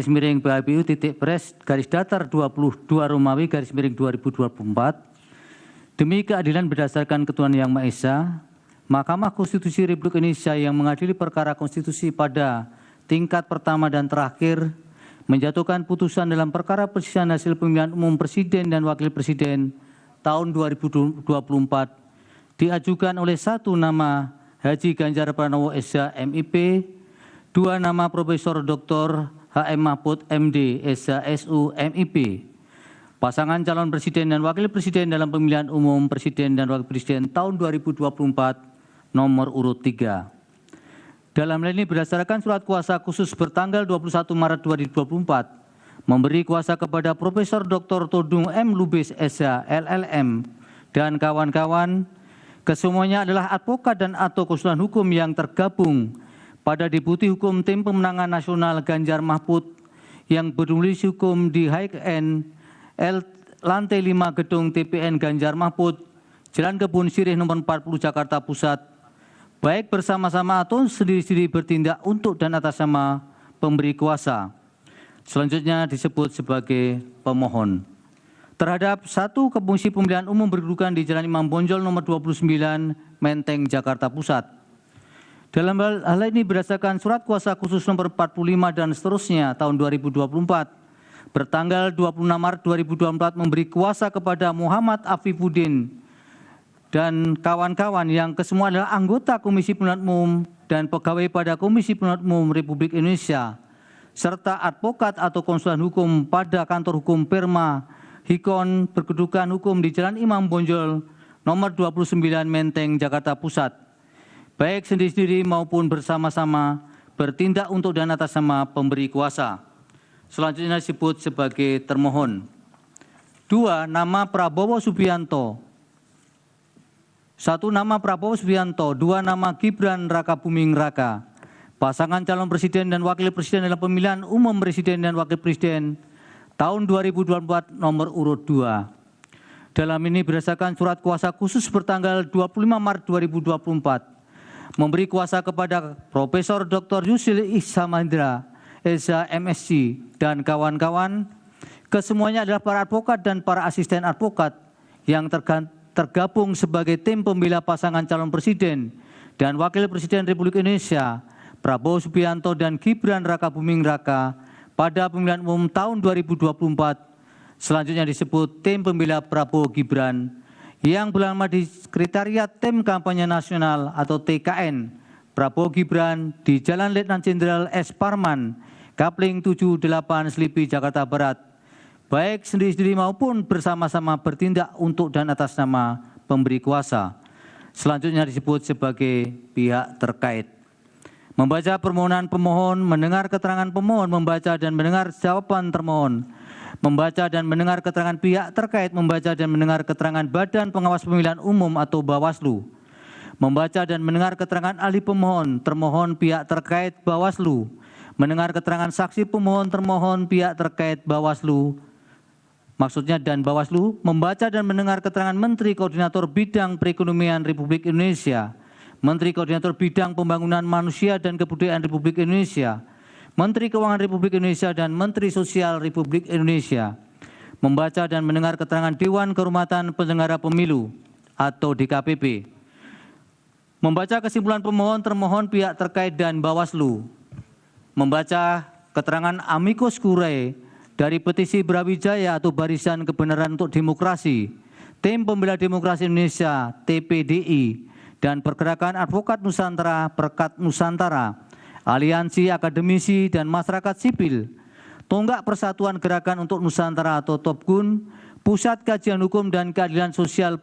BHBU.Pres/Datar 22 Romawi/2024 demi keadilan berdasarkan ketuhanan Yang Maha Esa, Mahkamah Konstitusi Republik Indonesia yang mengadili perkara konstitusi pada tingkat pertama dan terakhir menjatuhkan putusan dalam perkara perselisihan hasil pemilihan umum presiden dan wakil presiden tahun 2024 diajukan oleh 1 nama Haji Ganjar Pranowo SH MIP, 2 nama Profesor Dr. HM Mahfud MD SH SU MIP. Pasangan calon presiden dan wakil presiden dalam pemilihan umum presiden dan wakil presiden tahun 2024 nomor urut 3. Dalam hal ini berdasarkan surat kuasa khusus bertanggal 21 Maret 2024 memberi kuasa kepada Profesor Dr. Todung M. Lubis SH LLM dan kawan-kawan, kesemuanya adalah advokat dan atau konsultan hukum yang tergabung pada Deputi Hukum Tim Pemenangan Nasional Ganjar Mahfud yang bernulis hukum di HKN L lantai 5 Gedung TPN Ganjar Mahfud, Jalan Kebun Sirih nomor 40 Jakarta Pusat, baik bersama-sama atau sendiri-sendiri bertindak untuk dan atas nama pemberi kuasa. Selanjutnya disebut sebagai pemohon. Terhadap 1 Komisi Pemilihan Umum berkedudukan di Jalan Imam Bonjol nomor 29 Menteng Jakarta Pusat. Dalam hal ini berdasarkan surat kuasa khusus nomor 45 dan seterusnya tahun 2024 bertanggal 26 Maret 2024 memberi kuasa kepada Muhammad Afifuddin dan kawan-kawan yang kesemua adalah anggota Komisi Pemilihan Umum dan pegawai pada Komisi Pemilihan Umum Republik Indonesia, serta advokat atau konsultan hukum pada kantor hukum Perma Hikon berkedudukan hukum di Jalan Imam Bonjol nomor 29 Menteng Jakarta Pusat, baik sendiri-sendiri maupun bersama-sama bertindak untuk dan atas nama pemberi kuasa. Selanjutnya disebut sebagai termohon. 2. Nama Prabowo Subianto. 1 nama Prabowo Subianto, 2 nama Gibran Rakabuming Raka, pasangan calon presiden dan wakil presiden dalam pemilihan umum presiden dan wakil presiden tahun 2024 nomor urut 2. Dalam ini berdasarkan surat kuasa khusus bertanggal 25 Maret 2024 memberi kuasa kepada Profesor Dr. Yusril Ihsamadra SH MSc dan kawan-kawan, kesemuanya adalah para advokat dan para asisten advokat yang tergabung sebagai tim pembela pasangan calon presiden dan wakil presiden Republik Indonesia Prabowo Subianto dan Gibran Rakabuming Raka pada pemilihan umum tahun 2024. Selanjutnya disebut tim pembela Prabowo Gibran yang berlama di Sekretariat Tim Kampanye Nasional atau TKN Prabowo Gibran di Jalan Letnan Jenderal S. Parman, Kapling 78 Selipi, Jakarta Barat, baik sendiri-sendiri maupun bersama-sama bertindak untuk dan atas nama pemberi kuasa. Selanjutnya disebut sebagai pihak terkait. Membaca permohonan pemohon, mendengar keterangan pemohon, membaca dan mendengar jawaban termohon, membaca dan mendengar keterangan pihak terkait, membaca dan mendengar keterangan Badan Pengawas Pemilihan Umum atau Bawaslu, membaca dan mendengar keterangan ahli pemohon, termohon pihak terkait Bawaslu, mendengar keterangan saksi pemohon, termohon pihak terkait Bawaslu, maksudnya dan Bawaslu, membaca dan mendengar keterangan Menteri Koordinator Bidang Perekonomian Republik Indonesia, Menteri Koordinator Bidang Pembangunan Manusia dan Kebudayaan Republik Indonesia, Menteri Keuangan Republik Indonesia dan Menteri Sosial Republik Indonesia, membaca dan mendengar keterangan Dewan Kehormatan Penyelenggara Pemilu atau DKPP, membaca kesimpulan pemohon, termohon pihak terkait dan Bawaslu, membaca keterangan amicus curiae dari petisi Brawijaya atau Barisan Kebenaran untuk Demokrasi, Tim Pembela Demokrasi Indonesia TPDI, dan Pergerakan Advokat Nusantara Perkat Nusantara, Aliansi Akademisi dan Masyarakat Sipil, Tonggak Persatuan Gerakan untuk Nusantara atau TOPGUN, Pusat Kajian Hukum dan Keadilan Sosial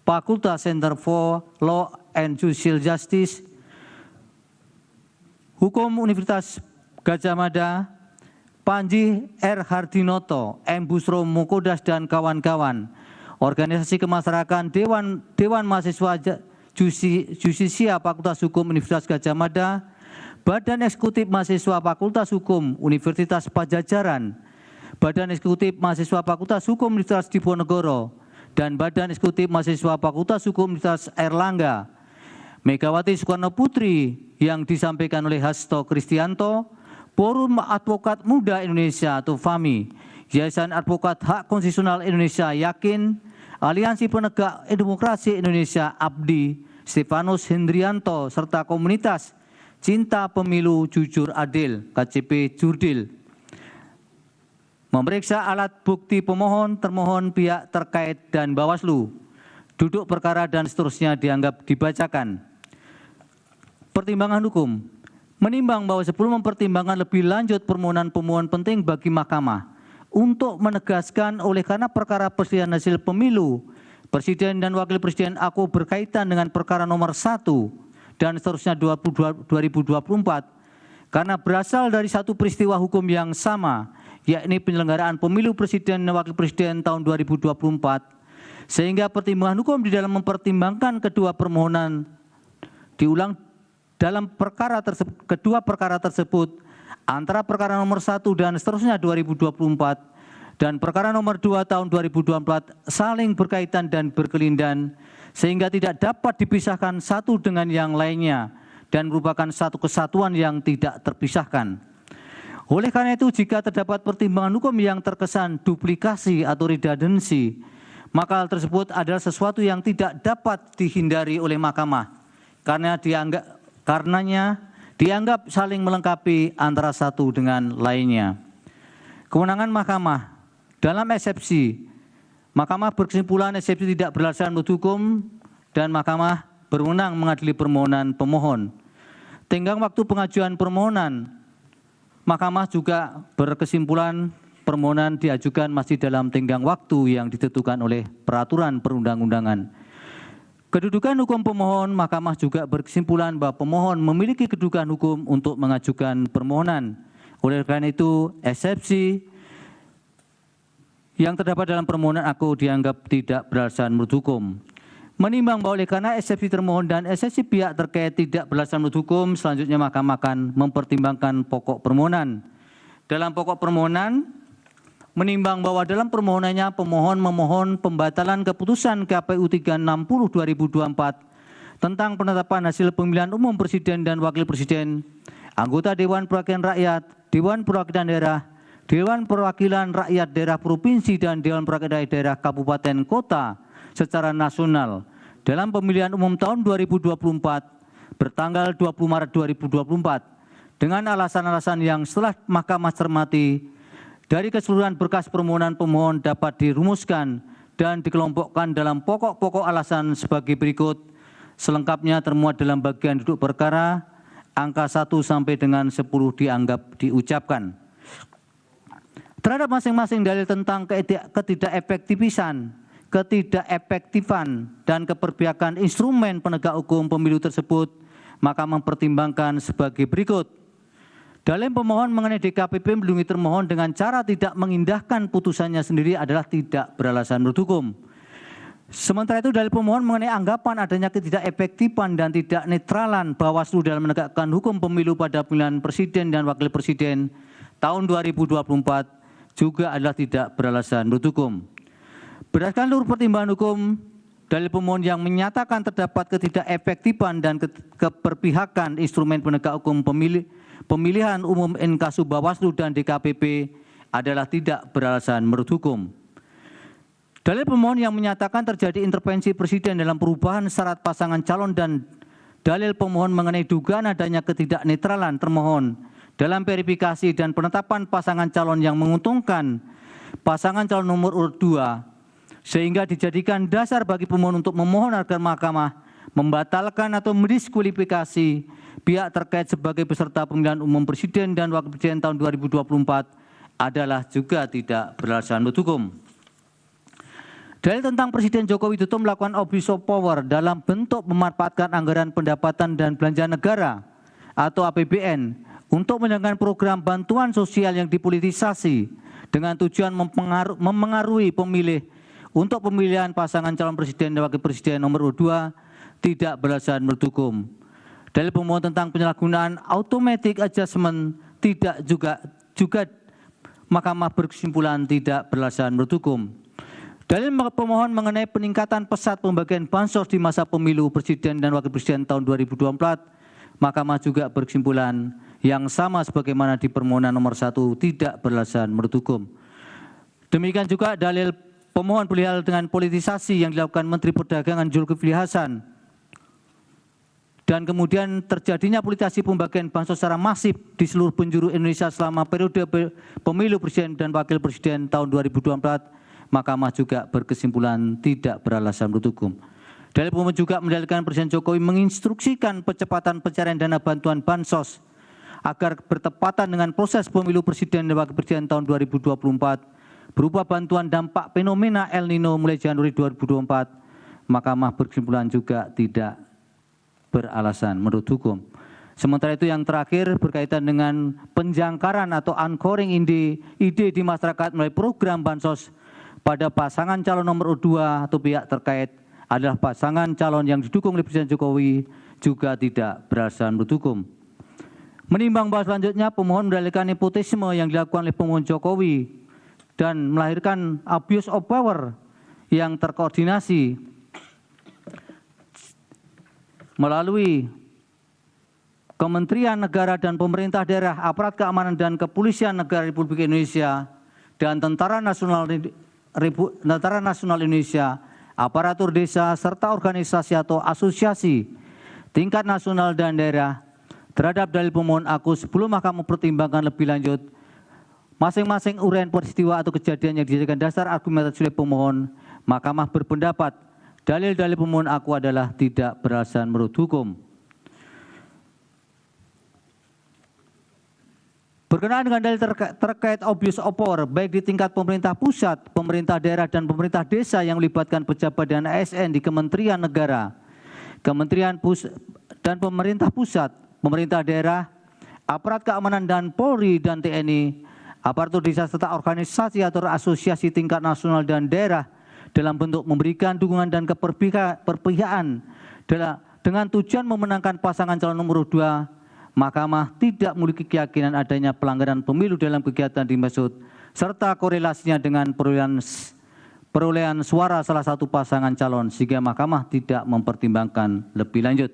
Fakultas Center for Law and Social Justice, Hukum Universitas Gadjah Mada, Panji R. Hardinoto, M. Busro Mukodas dan kawan-kawan, organisasi kemasyarakatan Dewan Mahasiswa Jusisia Fakultas Hukum Universitas Gadjah Mada, Badan Eksekutif Mahasiswa Fakultas Hukum Universitas Pajajaran, Badan Eksekutif Mahasiswa Fakultas Hukum Universitas Diponegoro, dan Badan Eksekutif Mahasiswa Fakultas Hukum Universitas Airlangga, Megawati Soekarno Putri yang disampaikan oleh Hasto Kristianto, Forum Advokat Muda Indonesia atau FAMI, Yayasan Advokat Hak Konstitusional Indonesia Yakin, Aliansi Penegak Demokrasi Indonesia ABDI, Stefanus Hendrianto, serta komunitas Cinta Pemilu Jujur Adil KCP Jurdil. Memeriksa alat bukti pemohon, termohon, pihak terkait, dan Bawaslu. Duduk perkara dan seterusnya dianggap dibacakan. Pertimbangan hukum. Menimbang bahwa sebelum mempertimbangkan lebih lanjut permohonan pemohon penting bagi Mahkamah untuk menegaskan oleh karena perkara perselisihan hasil pemilu Presiden dan Wakil Presiden aku berkaitan dengan perkara nomor 1 dan seterusnya 2024 karena berasal dari satu peristiwa hukum yang sama, yakni penyelenggaraan pemilu Presiden dan Wakil Presiden tahun 2024, sehingga pertimbangan hukum di dalam mempertimbangkan kedua permohonan diulang dalam kedua perkara tersebut antara perkara nomor 1 dan seterusnya 2024 dan perkara nomor 2 tahun 2024 saling berkaitan dan berkelindan sehingga tidak dapat dipisahkan satu dengan yang lainnya dan merupakan satu kesatuan yang tidak terpisahkan. Oleh karena itu, jika terdapat pertimbangan hukum yang terkesan duplikasi atau redundansi, maka hal tersebut adalah sesuatu yang tidak dapat dihindari oleh Mahkamah karenanya dianggap saling melengkapi antara satu dengan lainnya. Kewenangan Mahkamah dalam eksepsi, Mahkamah berkesimpulan eksepsi tidak beralasan menurut hukum dan Mahkamah berwenang mengadili permohonan pemohon. Tenggang waktu pengajuan permohonan, Mahkamah juga berkesimpulan permohonan diajukan masih dalam tenggang waktu yang ditentukan oleh peraturan perundang-undangan. Kedudukan hukum pemohon, Mahkamah juga berkesimpulan bahwa pemohon memiliki kedudukan hukum untuk mengajukan permohonan. Oleh karena itu, eksepsi yang terdapat dalam permohonan aku dianggap tidak beralasan menurut hukum. Menimbang bahwa oleh karena eksepsi termohon dan eksepsi pihak terkait tidak beralasan menurut hukum, selanjutnya Mahkamah akan mempertimbangkan pokok permohonan. Dalam pokok permohonan, menimbang bahwa dalam permohonannya pemohon memohon pembatalan keputusan KPU 360/2024 tentang penetapan hasil pemilihan umum Presiden dan Wakil Presiden, anggota Dewan Perwakilan Rakyat, Dewan Perwakilan Daerah, Dewan Perwakilan Rakyat Daerah Provinsi dan Dewan Perwakilan Daerah Kabupaten Kota secara nasional dalam pemilihan umum tahun 2024 bertanggal 20 Maret 2024 dengan alasan-alasan yang setelah Mahkamah cermati dari keseluruhan berkas permohonan pemohon dapat dirumuskan dan dikelompokkan dalam pokok-pokok alasan sebagai berikut, selengkapnya termuat dalam bagian duduk perkara, angka 1 sampai dengan 10 dianggap diucapkan. Terhadap masing-masing dalil tentang ketidakefektifan dan keberpihakan instrumen penegak hukum pemilu tersebut, maka mempertimbangkan sebagai berikut. Dalil pemohon mengenai DKPP melindungi termohon dengan cara tidak mengindahkan putusannya sendiri adalah tidak beralasan menurut hukum. Sementara itu dalil pemohon mengenai anggapan adanya ketidakefektifan dan tidak netralan Bawaslu dalam menegakkan hukum pemilu pada pemilihan Presiden dan Wakil Presiden tahun 2024 juga adalah tidak beralasan menurut hukum. Berdasarkan seluruh pertimbangan hukum, dalil pemohon yang menyatakan terdapat ketidakefektifan dan keberpihakan instrumen penegak hukum pemilihan umum Inkasu Bawaslu dan DKPP adalah tidak beralasan menurut hukum. Dalil pemohon yang menyatakan terjadi intervensi Presiden dalam perubahan syarat pasangan calon dan dalil pemohon mengenai dugaan adanya ketidaknetralan termohon dalam verifikasi dan penetapan pasangan calon yang menguntungkan pasangan calon nomor urut 2 sehingga dijadikan dasar bagi pemohon untuk memohon agar Mahkamah membatalkan atau mendiskualifikasi pihak terkait sebagai peserta pemilihan umum Presiden dan Wakil Presiden tahun 2024 adalah juga tidak beralasan menurut hukum. Dalil tentang Presiden Joko Widodo melakukan abuse of power dalam bentuk memanfaatkan anggaran pendapatan dan belanja negara atau APBN untuk menjalankan program bantuan sosial yang dipolitisasi dengan tujuan mempengaruhi pemilih untuk pemilihan pasangan calon presiden dan wakil presiden nomor 2 tidak beralasan menurut hukum. Dalil pemohon tentang penyalahgunaan automatic adjustment tidak juga Mahkamah berkesimpulan tidak beralasan menurut hukum. Dalil pemohon mengenai peningkatan pesat pembagian bansos di masa pemilu presiden dan wakil presiden tahun 2024 Mahkamah juga berkesimpulan yang sama sebagaimana di permohonan nomor 1 tidak beralasan menurut hukum. Demikian juga dalil pemohon perihal dengan politisasi yang dilakukan Menteri Perdagangan Zulkifli Hasan dan kemudian terjadinya politisasi pembagian bansos secara masif di seluruh penjuru Indonesia selama periode pemilu presiden dan wakil presiden tahun 2024, Mahkamah juga berkesimpulan tidak beralasan menurut hukum. Dalil pemohon juga mendalilkan Presiden Jokowi menginstruksikan percepatan pencarian dana bantuan bansos agar bertepatan dengan proses pemilu presiden dan wakil presiden tahun 2024 berupa bantuan dampak fenomena El Nino mulai Januari 2024, Mahkamah berkesimpulan juga tidak beralasan menurut hukum. Sementara itu yang terakhir berkaitan dengan penjangkaran atau anchoring ide di masyarakat melalui program bansos pada pasangan calon nomor 2 atau pihak terkait adalah pasangan calon yang didukung oleh Presiden Jokowi juga tidak beralasan menurut hukum. Menimbang bahwa selanjutnya pemohon mendalilkan nepotisme yang dilakukan oleh pemohon Jokowi dan melahirkan abuse of power yang terkoordinasi melalui Kementerian Negara dan Pemerintah Daerah, Aparat Keamanan dan Kepolisian Negara Republik Indonesia, dan Tentara Nasional Indonesia, aparatur desa, serta organisasi atau asosiasi tingkat nasional dan daerah terhadap dalil pemohon aku sebelum Mahkamah mempertimbangkan lebih lanjut masing-masing uraian peristiwa atau kejadian yang dijadikan dasar argumentasi oleh pemohon, Mahkamah berpendapat dalil-dalil pemohon aku adalah tidak beralasan menurut hukum. Berkenaan dengan dalil terkait abuse of power, baik di tingkat pemerintah pusat, pemerintah daerah, dan pemerintah desa yang melibatkan pejabat dan ASN di Kementerian Negara, dan pemerintah pusat, pemerintah daerah, aparat keamanan dan Polri dan TNI, aparatur desa serta organisasi atau asosiasi tingkat nasional dan daerah dalam bentuk memberikan dukungan dan keperpihakan dengan tujuan memenangkan pasangan calon nomor 2, Mahkamah tidak memiliki keyakinan adanya pelanggaran pemilu dalam kegiatan dimaksud serta korelasinya dengan perolehan suara salah satu pasangan calon sehingga Mahkamah tidak mempertimbangkan lebih lanjut.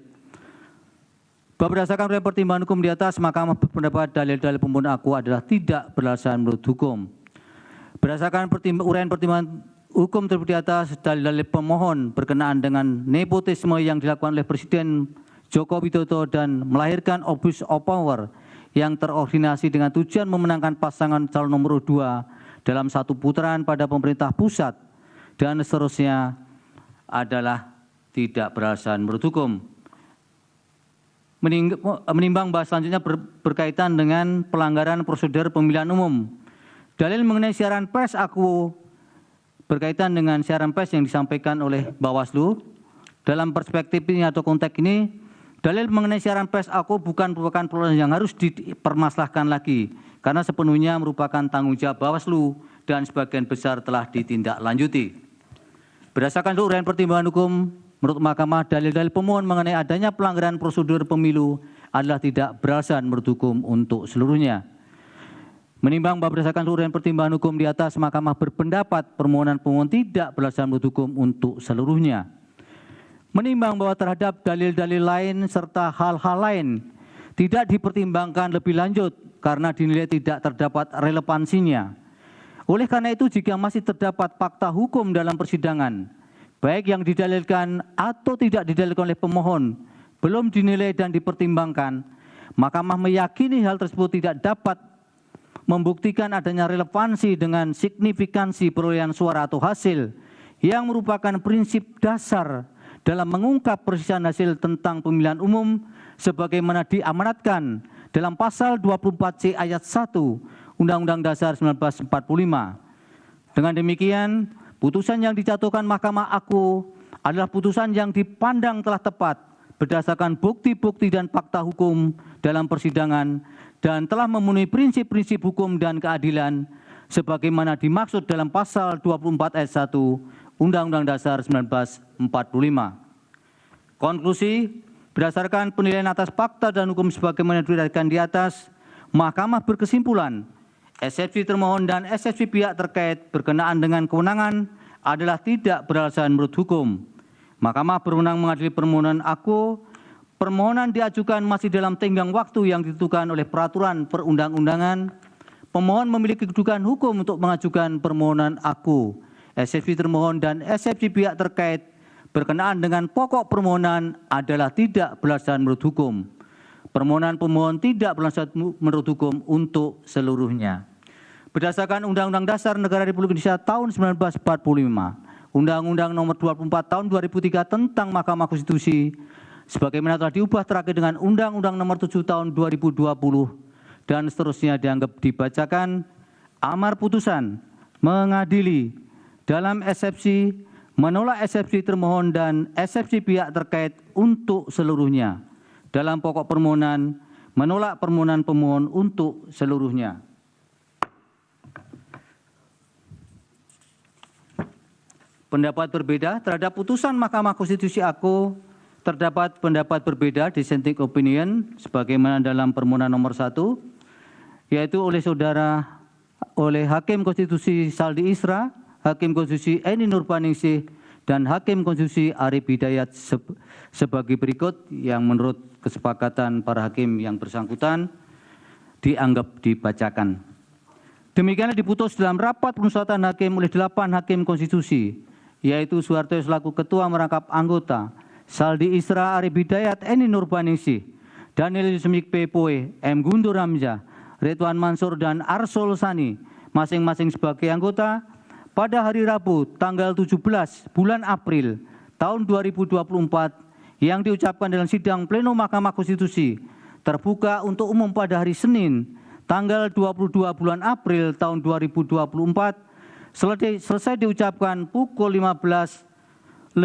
Berdasarkan pertimbangan hukum di atas, Mahkamah berpendapat dalil-dalil pemohon aku adalah tidak beralasan menurut hukum. Berdasarkan uraian pertimbangan hukum tersebut di atas, dalil-dalil pemohon berkenaan dengan nepotisme yang dilakukan oleh Presiden Joko Widodo dan melahirkan abuse of power yang terkoordinasi dengan tujuan memenangkan pasangan calon nomor 2 dalam satu putaran pada pemerintah pusat dan seterusnya adalah tidak beralasan menurut hukum. Menimbang bahwa selanjutnya berkaitan dengan pelanggaran prosedur pemilihan umum. Dalil mengenai siaran pers aku berkaitan dengan siaran pers yang disampaikan oleh Bawaslu. Dalam perspektif ini atau konteks ini, dalil mengenai siaran pers aku bukan merupakan persoalan yang harus dipermasalahkan lagi karena sepenuhnya merupakan tanggung jawab Bawaslu dan sebagian besar telah ditindaklanjuti. Berdasarkan uraian pertimbangan hukum, menurut Mahkamah dalil-dalil pemohon mengenai adanya pelanggaran prosedur pemilu adalah tidak beralasan menurut hukum untuk seluruhnya. Menimbang bahwa berdasarkan uraian pertimbangan hukum di atas, Mahkamah berpendapat permohonan pemohon tidak beralasan menurut hukum untuk seluruhnya. Menimbang bahwa terhadap dalil-dalil lain serta hal-hal lain tidak dipertimbangkan lebih lanjut karena dinilai tidak terdapat relevansinya. Oleh karena itu, jika masih terdapat fakta hukum dalam persidangan, baik yang didalilkan atau tidak didalilkan oleh pemohon, belum dinilai dan dipertimbangkan, Mahkamah meyakini hal tersebut tidak dapat membuktikan adanya relevansi dengan signifikansi perolehan suara atau hasil yang merupakan prinsip dasar dalam mengungkap perselisihan hasil tentang pemilihan umum sebagaimana diamanatkan dalam pasal 24C ayat 1 Undang-Undang Dasar 1945. Dengan demikian, putusan yang dijatuhkan Mahkamah aku adalah putusan yang dipandang telah tepat berdasarkan bukti-bukti dan fakta hukum dalam persidangan dan telah memenuhi prinsip-prinsip hukum dan keadilan sebagaimana dimaksud dalam pasal 24 ayat 1 Undang-Undang Dasar 1945. Konklusi, berdasarkan penilaian atas fakta dan hukum sebagaimana diriwayatkan di atas, Mahkamah berkesimpulan, eksepsi termohon dan eksepsi pihak terkait berkenaan dengan kewenangan adalah tidak beralasan menurut hukum. Mahkamah berwenang mengadili permohonan aku permohonan diajukan masih dalam tenggang waktu yang ditentukan oleh peraturan perundang-undangan, pemohon memiliki kedudukan hukum untuk mengajukan permohonan aku, eksepsi termohon dan eksepsi pihak terkait berkenaan dengan pokok permohonan adalah tidak beralasan menurut hukum. Permohonan pemohon tidak beralasan menurut hukum untuk seluruhnya. Berdasarkan Undang-Undang Dasar Negara Republik Indonesia tahun 1945, Undang-Undang Nomor 24 Tahun 2003 tentang Mahkamah Konstitusi, sebagaimana telah diubah terakhir dengan Undang-Undang Nomor 7 Tahun 2020 dan seterusnya dianggap dibacakan, amar putusan mengadili dalam eksepsi, menolak eksepsi termohon dan eksepsi pihak terkait untuk seluruhnya. Dalam pokok permohonan, menolak permohonan pemohon untuk seluruhnya. Pendapat berbeda terhadap putusan Mahkamah Konstitusi aku, terdapat pendapat berbeda dissenting opinion sebagaimana dalam permohonan nomor 1, yaitu oleh Hakim Konstitusi Saldi Isra, Hakim Konstitusi Eni Nurbaningsih, dan Hakim Konstitusi Arif Hidayat sebagai berikut yang menurut kesepakatan para hakim yang bersangkutan dianggap dibacakan. Demikianlah diputus dalam rapat permusyawaratan hakim oleh 8 hakim konstitusi, yaitu Soeharto selaku ketua merangkap anggota, Saldi Isra, Arif Hidayat, Eni Nurbaningsih, Daniel Yusmik Pepoe, M. Guntur Hamzah, Ridwan Mansur, dan Arsul Sani, masing-masing sebagai anggota, pada hari Rabu tanggal 17 bulan April tahun 2024 yang diucapkan dalam sidang pleno Mahkamah Konstitusi terbuka untuk umum pada hari Senin tanggal 22 bulan April tahun 2024 selesai diucapkan pukul 15:11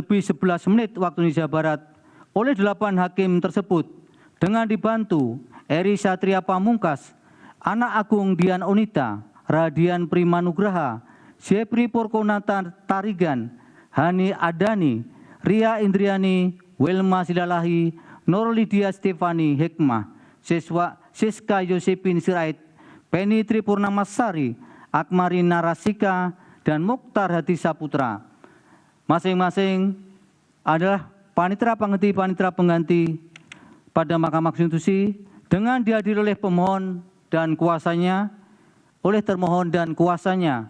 waktu Indonesia Barat oleh 8 hakim tersebut dengan dibantu Eri Satria Pamungkas, Anak Agung Dian Onita, Radian Primanugraha, Jepri Purkonata Tarigan, Hani Adani, Ria Indriani, Wilma Silalahi, Nur Lydia Stefani Hikmah, Siska Yosepin Sirait, Penny Tripurnamasari, Akmari Narasika, dan Mukhtar Hadi Saputra. Masing-masing adalah panitera pengganti pada Mahkamah Konstitusi dengan dihadiri oleh pemohon dan kuasanya, oleh termohon dan kuasanya,